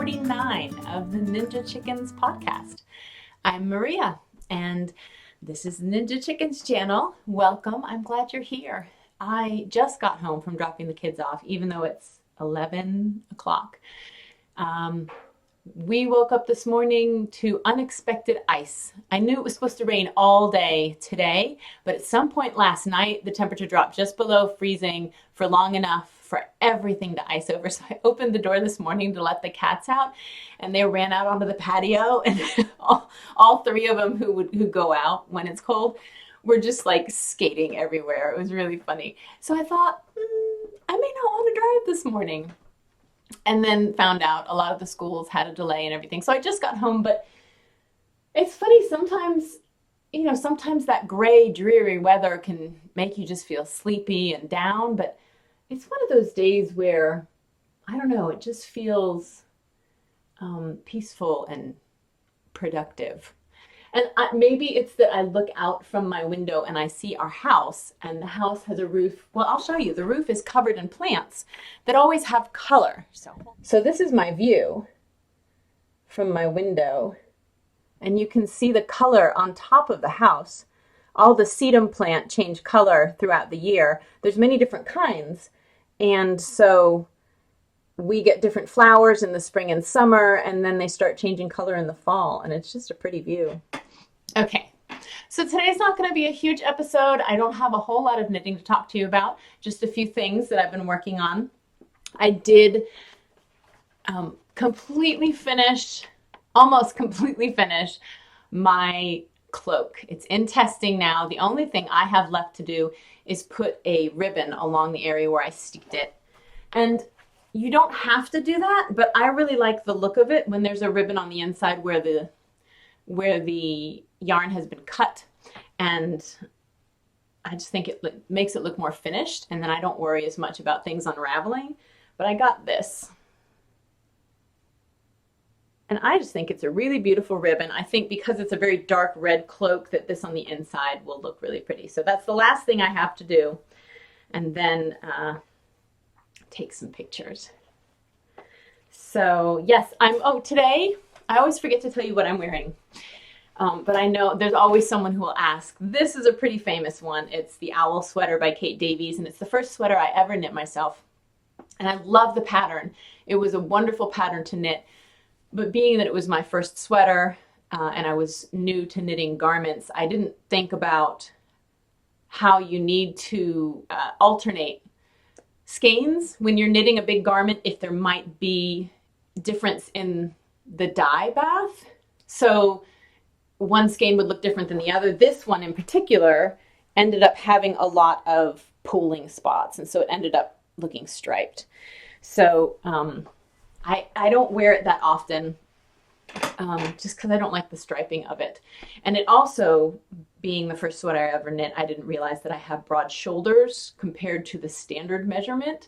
49 of the Ninja Chickens podcast. I'm Maria, and this is the Ninja Chickens channel. Welcome. I'm glad you're here. I just got home from dropping the kids off, even though it's 11 o'clock. We woke up this morning to unexpected ice. I knew it was supposed to rain all day today, but at some point last night, the temperature dropped just below freezing for long enough for everything to ice over. So I opened the door this morning to let the cats out, and they ran out onto the patio, and all three of them who go out when it's cold were just like skating everywhere. It was really funny. So I thought, I may not want to drive this morning. And then found out a lot of the schools had a delay and everything. So I just got home, but it's funny sometimes, sometimes that gray, dreary weather can make you just feel sleepy and down. But it's one of those days where, I don't know, it just feels peaceful and productive. And maybe it's that I look out from my window and I see our house, and the house has a roof. Well, I'll show you. The roof is covered in plants that always have color. So this is my view from my window, and you can see the color on top of the house. All the sedum plant change color throughout the year. There's many different kinds, and so we get different flowers in the spring and summer, and then they start changing color in the fall, and it's just a pretty view. Okay, so today's not going to be a huge episode. I don't have a whole lot of knitting to talk to you about, just a few things that I've been working on. I did almost completely finish my cloak. It's in testing now. The only thing I have left to do is put a ribbon along the area where I steeped it. And you don't have to do that, but I really like the look of it when there's a ribbon on the inside where the yarn has been cut, and I just think it makes it look more finished, and then I don't worry as much about things unraveling. But I got this, and I just think it's a really beautiful ribbon. I think because it's a very dark red cloak that this on the inside will look really pretty. So that's the last thing I have to do, and then take some pictures. So yes, today I always forget to tell you what I'm wearing. But I know there's always someone who will ask. This is a pretty famous one. It's the Owl Sweater by Kate Davies, and it's the first sweater I ever knit myself. And I love the pattern. It was a wonderful pattern to knit, but being that it was my first sweater and I was new to knitting garments, I didn't think about how you need to alternate skeins when you're knitting a big garment, if there might be difference in the dye bath. So one skein would look different than the other. This one in particular ended up having a lot of pooling spots, and so it ended up looking striped. So I don't wear it that often, just because I don't like the striping of it. And it also, being the first sweater I ever knit, I didn't realize that I have broad shoulders compared to the standard measurement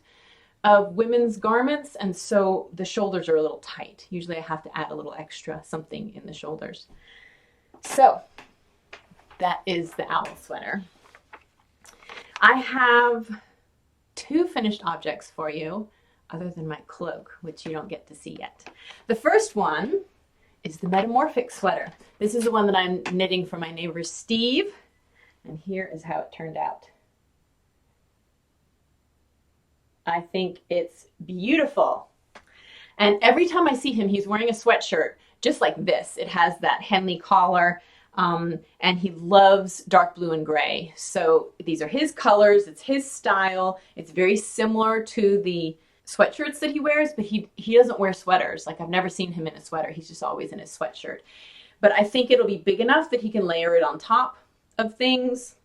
of women's garments, and so the shoulders are a little tight. Usually I have to add a little extra something in the shoulders. So that is the Owl Sweater. I have two finished objects for you, other than my cloak, which you don't get to see yet. The first one is the Metamorphic Sweater. This is the one that I'm knitting for my neighbor Steve, and here is how it turned out. I think it's beautiful. And every time I see him, he's wearing a sweatshirt just like this. It has that Henley collar, and he loves dark blue and gray. So these are his colors, it's his style. It's very similar to the sweatshirts that he wears, but he doesn't wear sweaters. Like, I've never seen him in a sweater. He's just always in his sweatshirt. But I think it'll be big enough that he can layer it on top of things.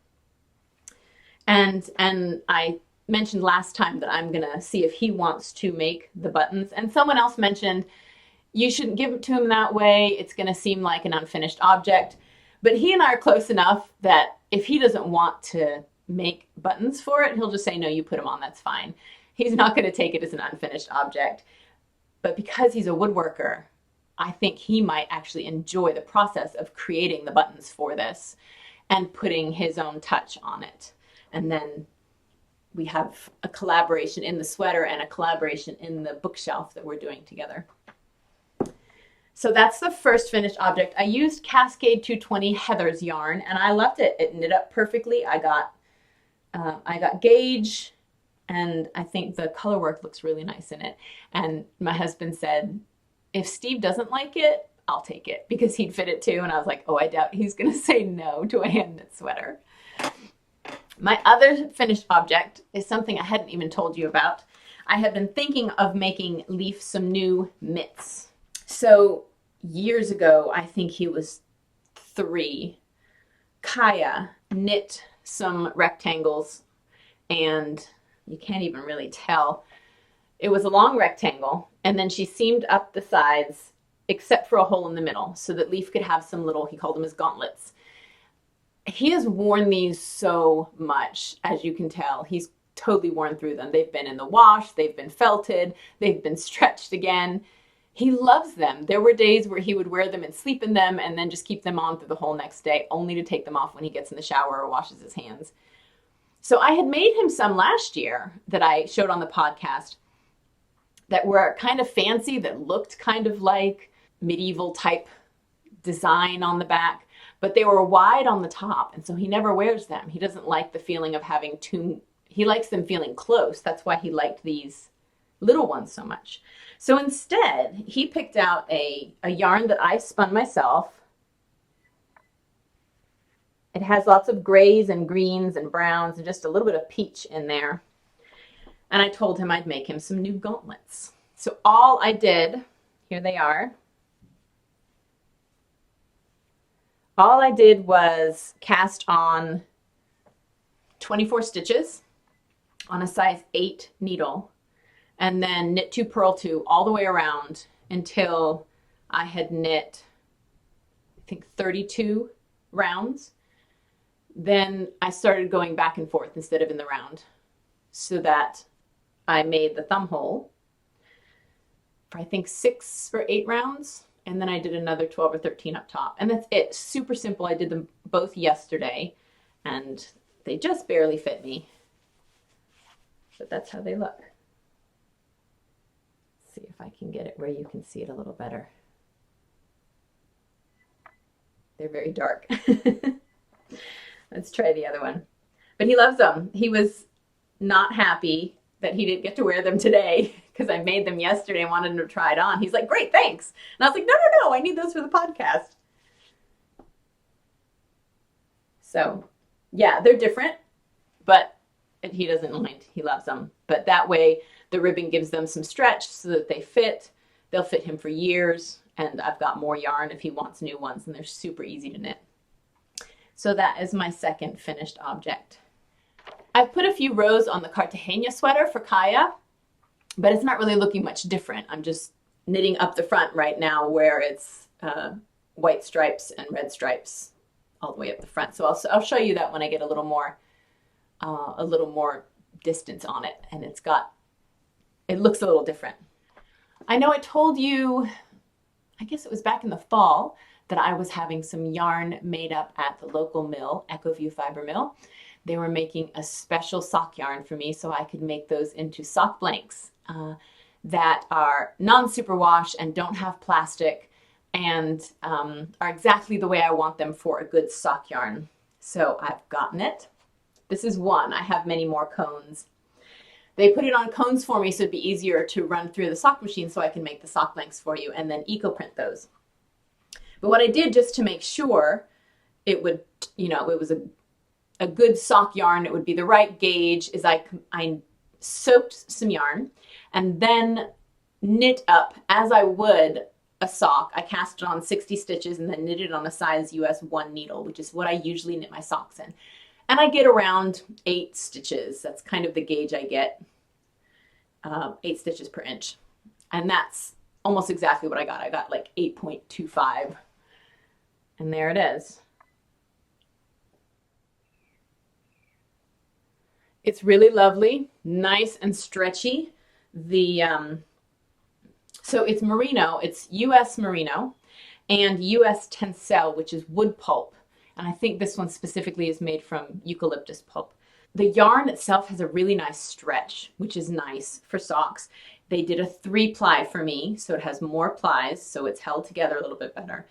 And I mentioned last time that I'm gonna see if he wants to make the buttons, and someone else mentioned you shouldn't give it to him that way. It's gonna seem like an unfinished object. But he and I are close enough that if he doesn't want to make buttons for it, he'll just say, no, you put them on, that's fine. He's not gonna take it as an unfinished object. But because he's a woodworker, I think he might actually enjoy the process of creating the buttons for this and putting his own touch on it. And then we have a collaboration in the sweater and a collaboration in the bookshelf that we're doing together. So that's the first finished object. I used Cascade 220 Heather's yarn, and I loved it. It knit up perfectly. I got gauge, and I think the color work looks really nice in it. And my husband said, if Steve doesn't like it, I'll take it, because he'd fit it too. And I was like, oh, I doubt he's going to say no to a hand knit sweater. My other finished object is something I hadn't even told you about. I had been thinking of making Leaf some new mitts. So years ago, I think he was 3, Kaya knit some rectangles, and you can't even really tell. It was a long rectangle, and then she seamed up the sides except for a hole in the middle so that Leaf could have some little, he called them his gauntlets. He has worn these so much, as you can tell. He's totally worn through them. They've been in the wash, they've been felted, they've been stretched again. He loves them. There were days where he would wear them and sleep in them and then just keep them on through the whole next day, only to take them off when he gets in the shower or washes his hands. So I had made him some last year that I showed on the podcast that were kind of fancy, that looked kind of like medieval type design on the back, but they were wide on the top, and so he never wears them. He doesn't like the feeling of having he likes them feeling close. That's why he liked these little ones so much. So instead, he picked out a yarn that I spun myself. It has lots of grays and greens and browns and just a little bit of peach in there. And I told him I'd make him some new gauntlets. So all I did, here they are. All I did was cast on 24 stitches on a size 8 needle, and then knit 2, purl 2 all the way around until I had knit, I think, 32 rounds. Then I started going back and forth instead of in the round, so that I made the thumb hole for, I think, 6 or 8 rounds. And then I did another 12 or 13 up top. And that's it. Super simple. I did them both yesterday, and they just barely fit me. But that's how they look. Let's see if I can get it where you can see it a little better. They're very dark. Let's try the other one. But he loves them. He was not happy that he didn't get to wear them today because I made them yesterday and wanted him to try it on. He's like, great, thanks. And I was like, no, I need those for the podcast. So yeah, they're different, but he doesn't mind. He loves them. But that way the ribbon gives them some stretch so that they fit. They'll fit him for years. And I've got more yarn if he wants new ones, and they're super easy to knit. So that is my second finished object. I've put a few rows on the Cartagena sweater for Kaya, but it's not really looking much different. I'm just knitting up the front right now where it's white stripes and red stripes all the way up the front. So I'll show you that when I get a little more distance on it, and it looks a little different. I know I told you, I guess it was back in the fall, that I was having some yarn made up at the local mill, EchoView Fiber Mill. They were making a special sock yarn for me so I could make those into sock blanks that are non-superwash and don't have plastic and are exactly the way I want them for a good sock yarn. So I've gotten it. This is one. I have many more cones. They put it on cones for me so it'd be easier to run through the sock machine so I can make the sock blanks for you and then eco-print those. But what I did just to make sure it would, it was a good sock yarn, it would be the right gauge, is I soaked some yarn and then knit up as I would a sock. I cast it on 60 stitches and then knitted on a size US 1 needle, which is what I usually knit my socks in. And I get around 8 stitches. That's kind of the gauge I get, 8 stitches per inch. And that's almost exactly what I got. I got like 8.25. And there it is. It's really lovely, nice and stretchy. So it's merino, it's US merino and US tencel, which is wood pulp. And I think this one specifically is made from eucalyptus pulp. The yarn itself has a really nice stretch, which is nice for socks. They did a 3-ply for me, so it has more plies, so it's held together a little bit better.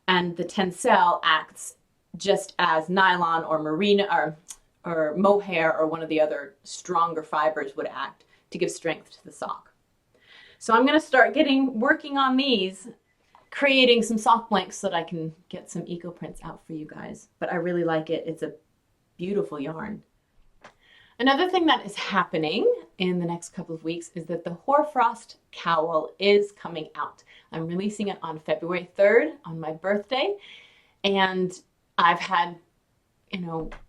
And the tencel acts just as nylon or merino or mohair or one of the other stronger fibers would act to give strength to the sock. So I'm going to start working on these, creating some sock blanks so that I can get some eco prints out for you guys. But I really like it. It's a beautiful yarn. Another thing that is happening in the next couple of weeks is that the Hoarfrost Cowl is coming out. I'm releasing it on February 3rd on my birthday, and I've had,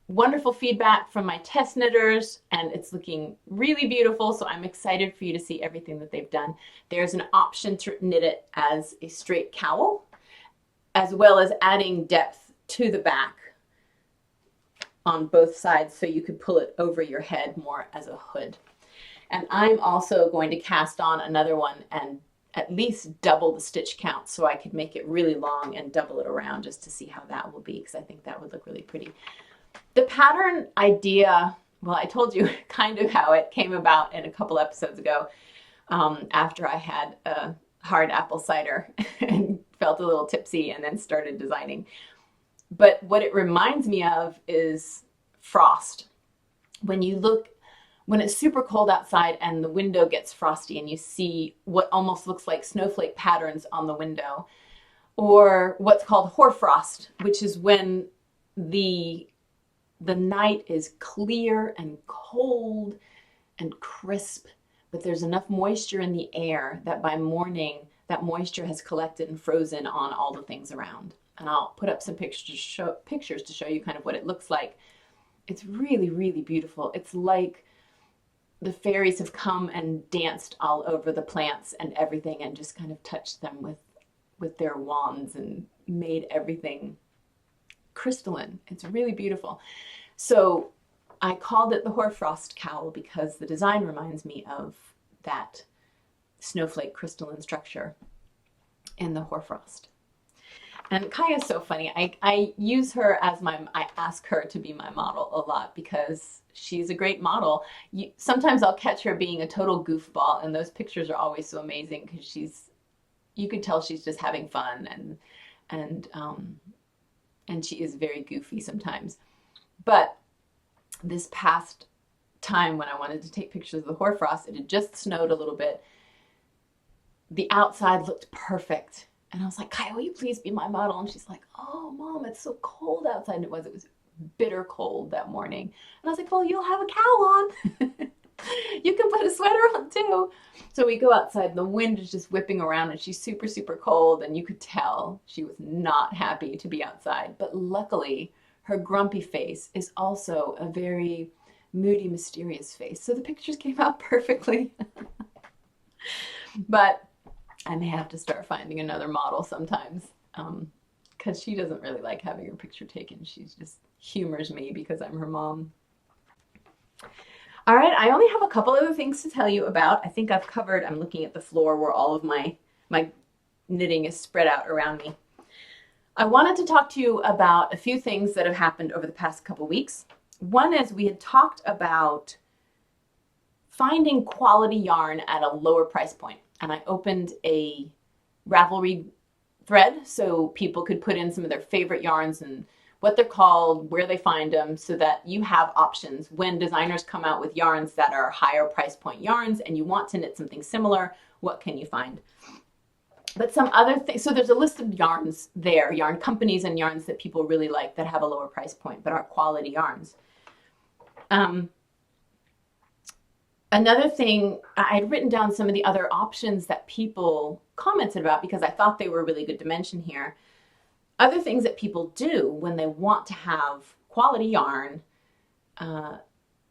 wonderful feedback from my test knitters, and it's looking really beautiful, so I'm excited for you to see everything that they've done. There's an option to knit it as a straight cowl, as well as adding depth to the back on both sides, so you could pull it over your head more as a hood. And I'm also going to cast on another one and at least double the stitch count so I could make it really long and double it around just to see how that will be, because I think that would look really pretty. The pattern idea, well, I told you kind of how it came about in a couple episodes ago, after I had a hard apple cider and felt a little tipsy and then started designing. But what it reminds me of is frost. When it's super cold outside and the window gets frosty and you see what almost looks like snowflake patterns on the window, or what's called hoarfrost, which is when the night is clear and cold and crisp, but there's enough moisture in the air that by morning that moisture has collected and frozen on all the things around. And I'll put up some pictures to show you kind of what it looks like. It's really, really beautiful. It's like the fairies have come and danced all over the plants and everything and just kind of touched them with their wands and made everything crystalline. It's really beautiful. So I called it the Hoarfrost Cowl because the design reminds me of that snowflake crystalline structure in the hoarfrost. And Kaya's so funny. I use her as I ask her to be my model a lot because she's a great model. Sometimes I'll catch her being a total goofball, and those pictures are always so amazing because you can tell she's just having fun, and she is very goofy sometimes. But this past time when I wanted to take pictures of the hoarfrost, it had just snowed a little bit. The outside looked perfect. And I was like, Kaya, will you please be my model? And she's like, oh, Mom, it's so cold outside. And it was bitter cold that morning. And I was like, well, you'll have a cowl on. You can put a sweater on too. So we go outside and the wind is just whipping around and she's super, super cold. And you could tell she was not happy to be outside. But luckily, her grumpy face is also a very moody, mysterious face. So the pictures came out perfectly. But I may have to start finding another model sometimes because she doesn't really like having her picture taken. She just humors me because I'm her mom. All right, I only have a couple other things to tell you about. I think I've covered, I'm looking at the floor where all of my knitting is spread out around me. I wanted to talk to you about a few things that have happened over the past couple weeks. One is we had talked about finding quality yarn at a lower price point. And I opened a Ravelry thread so people could put in some of their favorite yarns and what they're called, where they find them, so that you have options when designers come out with yarns that are higher price point yarns and you want to knit something similar, what can you find? But some other things, so there's a list of yarns there, yarn companies and yarns that people really like that have a lower price point but are quality yarns. Another thing, I had written down some of the other options that people commented about because I thought they were really good to mention here. Other things that people do when they want to have quality yarn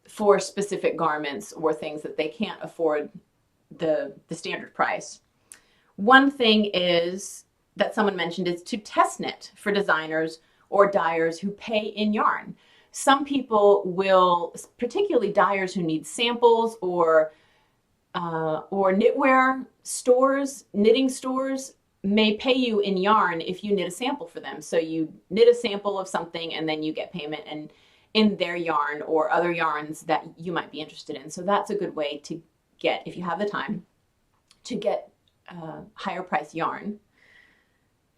for specific garments or things that they can't afford the standard price. One thing is that someone mentioned is to test knit for designers or dyers who pay in yarn. Some people will, particularly dyers who need samples or knitwear stores, knitting stores, may pay you in yarn if you knit a sample for them. So you knit a sample of something and then you get payment and in their yarn or other yarns that you might be interested in. So that's a good way to get, if you have the time, to get higher price yarn.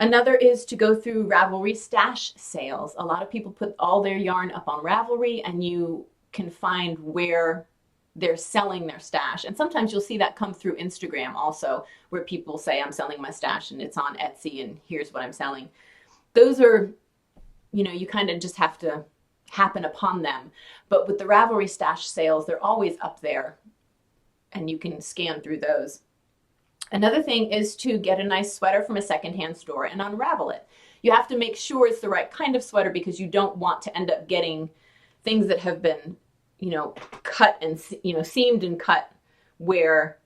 Another is to go through Ravelry stash sales. A lot of people put all their yarn up on Ravelry, and you can find where they're selling their stash. And sometimes you'll see that come through Instagram also, where people say, I'm selling my stash and it's on Etsy and here's what I'm selling. Those are, you kind of just have to happen upon them. But with the Ravelry stash sales, they're always up there and you can scan through those. Another thing is to get a nice sweater from a secondhand store and unravel it. You have to make sure it's the right kind of sweater, because you don't want to end up getting things that have been, cut and, seamed and cut, where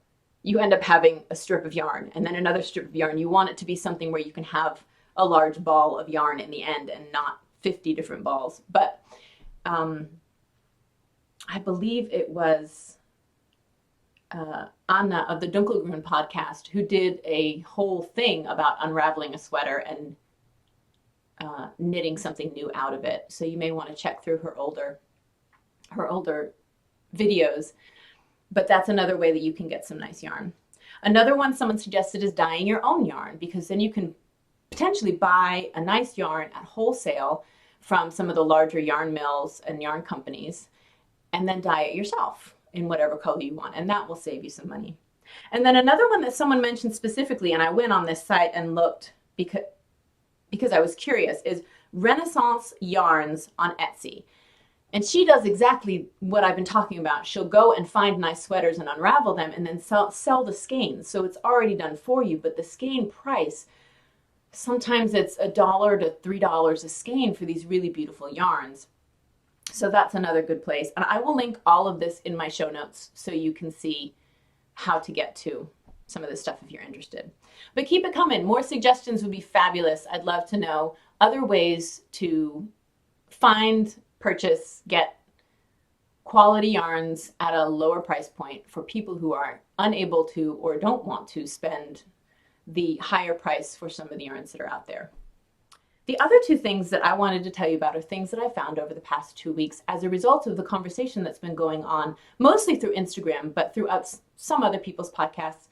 you end up having a strip of yarn and then another strip of yarn. You want it to be something where you can have a large ball of yarn in the end and not 50 different balls. But I believe it was Anna of the Dunkelgrün podcast who did a whole thing about unraveling a sweater and knitting something new out of it. So you may want to check through her older videos, but that's another way that you can get some nice yarn. Another one someone suggested is dyeing your own yarn, because then you can potentially buy a nice yarn at wholesale from some of the larger yarn mills and yarn companies, and then dye it yourself in whatever color you want, and that will save you some money. And then another one that someone mentioned specifically, and I went on this site and looked because I was curious, is Renaissance Yarns on Etsy. And she does exactly what I've been talking about. She'll go and find nice sweaters and unravel them and then sell the skeins. So it's already done for you, but the skein price, sometimes it's $1 to $3 a skein for these really beautiful yarns. So that's another good place. And I will link all of this in my show notes so you can see how to get to some of this stuff if you're interested. But keep it coming. More suggestions would be fabulous. I'd love to know other ways to find, purchase, get quality yarns at a lower price point for people who are unable to or don't want to spend the higher price for some of the yarns that are out there. The other two things that I wanted to tell you about are things that I found over the past 2 weeks as a result of the conversation that's been going on, mostly through Instagram, but throughout some other people's podcasts,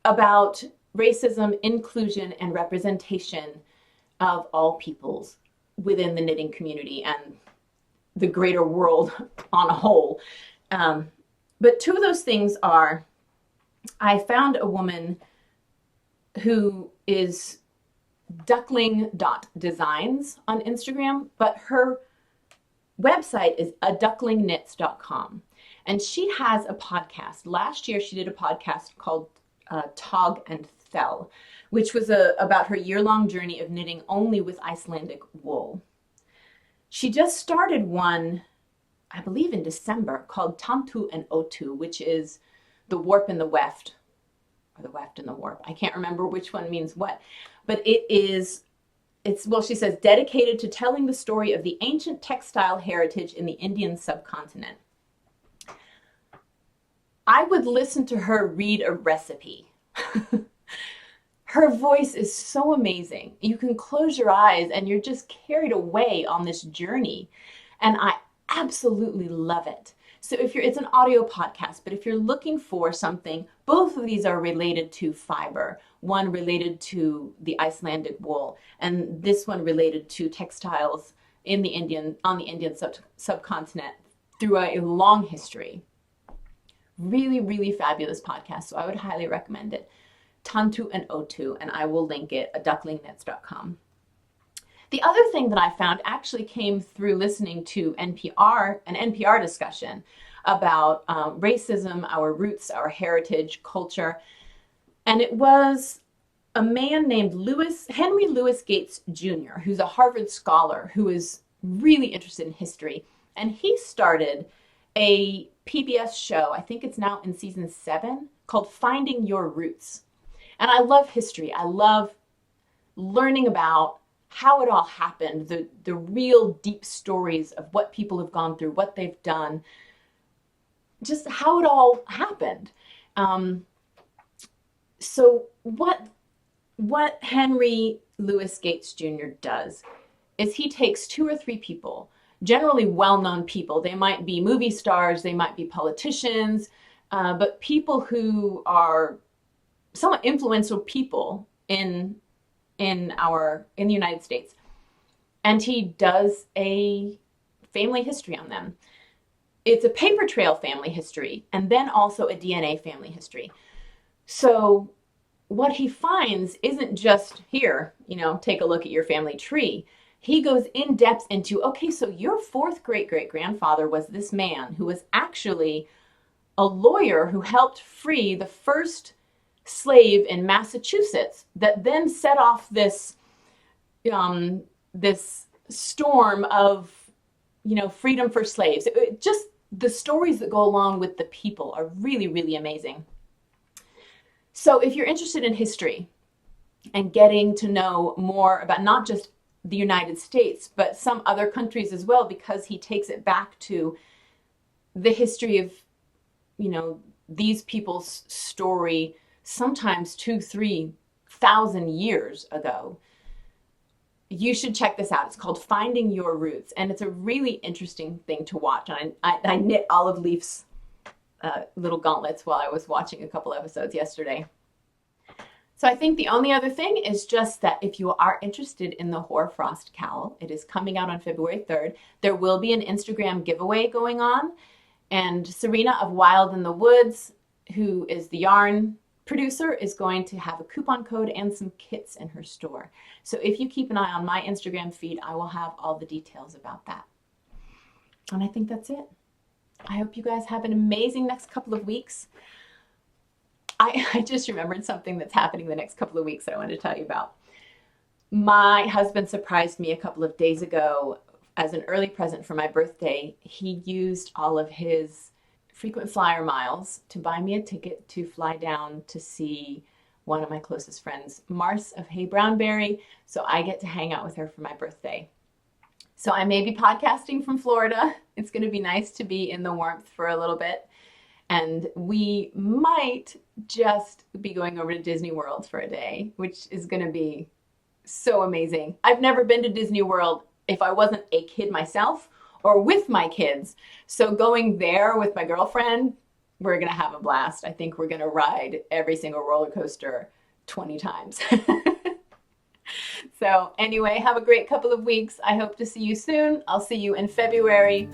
about racism, inclusion, and representation of all peoples within the knitting community and the greater world on a whole. But two of those things are, I found a woman who is duckling.designs on Instagram, but her website is aducklingnits.com. And she has a podcast. Last year, she did a podcast called Tog and Thel, which was about her year-long journey of knitting only with Icelandic wool. She just started one, I believe in December, called Tantu and Otu, which is the warp and the weft, or the weft and the warp. I can't remember which one means what, but it's, well, she says, dedicated to telling the story of the ancient textile heritage in the Indian subcontinent. I would listen to her read a recipe. Her voice is so amazing. You can close your eyes and you're just carried away on this journey. And I absolutely love it. So it's an audio podcast, but if you're looking for something, both of these are related to fiber. One related to the Icelandic wool, and this one related to textiles on the Indian subcontinent through a long history. Really, really fabulous podcast. So I would highly recommend it. Tantu and Otu, and I will link it at ducklingnits.com. The other thing that I found actually came through listening to an NPR discussion about racism, our roots, our heritage, culture. And it was a man named Henry Louis Gates Jr., who's a Harvard scholar who is really interested in history. And he started a PBS show, I think it's now in season 7, called Finding Your Roots. And I love history. I love learning about how it all happened, the real deep stories of what people have gone through, what they've done, just how it all happened. So what Henry Louis Gates Jr. does is he takes 2 or 3 people, generally well-known people. They might be movie stars, they might be politicians, but people who are somewhat influential people in the United States. And he does a family history on them. It's a paper trail family history and then also a DNA family history. So what he finds isn't just here, take a look at your family tree. He goes in depth into, okay, so your fourth great-great-grandfather was this man who was actually a lawyer who helped free the first slave in Massachusetts that then set off this storm of, freedom for slaves. Just the stories that go along with the people are really, really amazing. So if you're interested in history and getting to know more about not just the United States, but some other countries as well, because he takes it back to the history of, these people's story, sometimes 2,000-3,000 years ago. You should check this out. It's called Finding Your Roots, and it's a really interesting thing to watch. And I knit Olive Leaf's little gauntlets while I was watching a couple episodes yesterday. So I think the only other thing is just that if you are interested in the Hoarfrost Cowl, it is coming out on February 3rd. There will be an Instagram giveaway going on, and Serena of Wild in the Woods, who is the yarn producer, is going to have a coupon code and some kits in her store. So if you keep an eye on my Instagram feed, I will have all the details about that. And I think that's it. I hope you guys have an amazing next couple of weeks. I just remembered something that's happening the next couple of weeks that I wanted to tell you about. My husband surprised me a couple of days ago as an early present for my birthday. He used all of his frequent flyer miles to buy me a ticket to fly down to see one of my closest friends, Mars of Hey Brownberry, so I get to hang out with her for my birthday. So I may be podcasting from Florida. It's going to be nice to be in the warmth for a little bit. And we might just be going over to Disney World for a day, which is going to be so amazing. I've never been to Disney World if I wasn't a kid myself or with my kids. So going there with my girlfriend, we're going to have a blast. I think we're going to ride every single roller coaster 20 times. So anyway, have a great couple of weeks. I hope to see you soon. I'll see you in February.